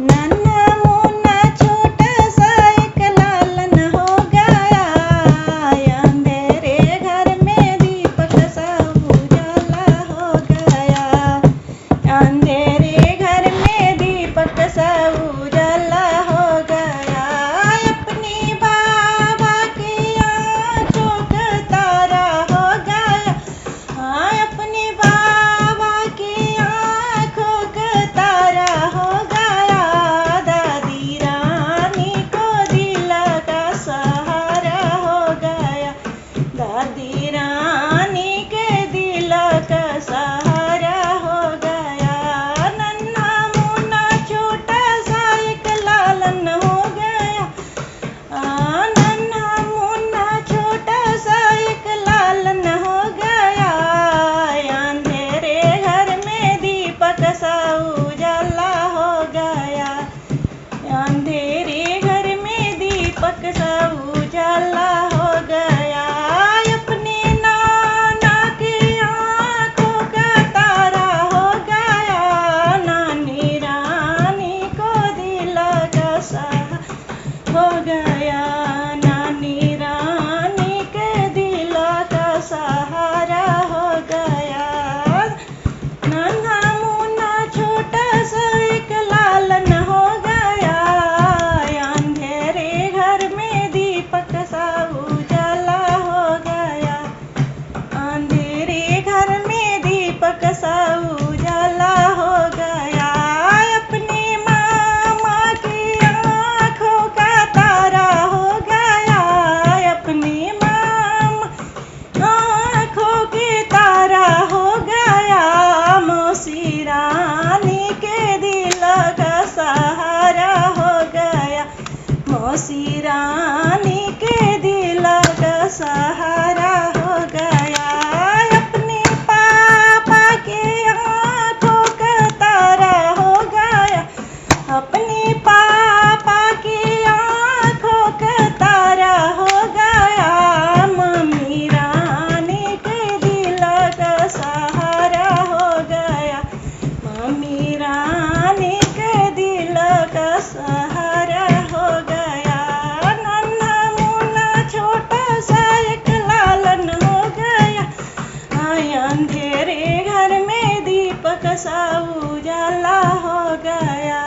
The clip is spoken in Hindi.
नन्हा मुन्ना छोटा सा एक लालन हो गया। अंधेरे घर में दीपक सा उजाला हो गया। अंधेरे घर में दीपक सा उजाला हो गया। अपनी बाबा की आंखों का तारा हो गया। हाँ, अपनी बाबा की आंखों का तारा हो गया। दादी रानी को दिल का सहारा हो गया। दादी रानी के दिल का सहारा हो गया। नन्हा मुन्ना छोटा सा एक लालन हो गया। नन्हा मुन्ना छोटा सा एक लालन हो गया। अंधेरे घर में दीपक सा उजाला हो गया। अंधेरे घर में दीपक सा उजाला हो गया। अपने नाना की आंखों का तारा हो गया। नानी रानी को दिल का सहारा हो गया। नानी रानी के दिल का सहारा हो गया। नन्हा मुन्ना छोटा सा एक लालन हो गया। अंधेरे घर में दीपक सा उजाला हो गया। अंधेरे घर में दीपक सा उजाला हो गया। अपनी मामा की आंखों का तारा हो गया। अपनी मामा आंखों की तारा हो गया। मौसी रानी के दिल का सहारा हो गया। मौसी रानी के दिल का सहारा हो गया। अपने पापा की आंखों का तारा हो गया। अपने पापा की आंखों का तारा हो गया। मम्मी रानी के दिल का सहारा हो गया। मम्मी रानी के दिल का सहारा हो गया। नन्हा मुन्ना छोटा सा एक लालन हो गया। अंधेरे घर में दीपक सा उजाला हो गया।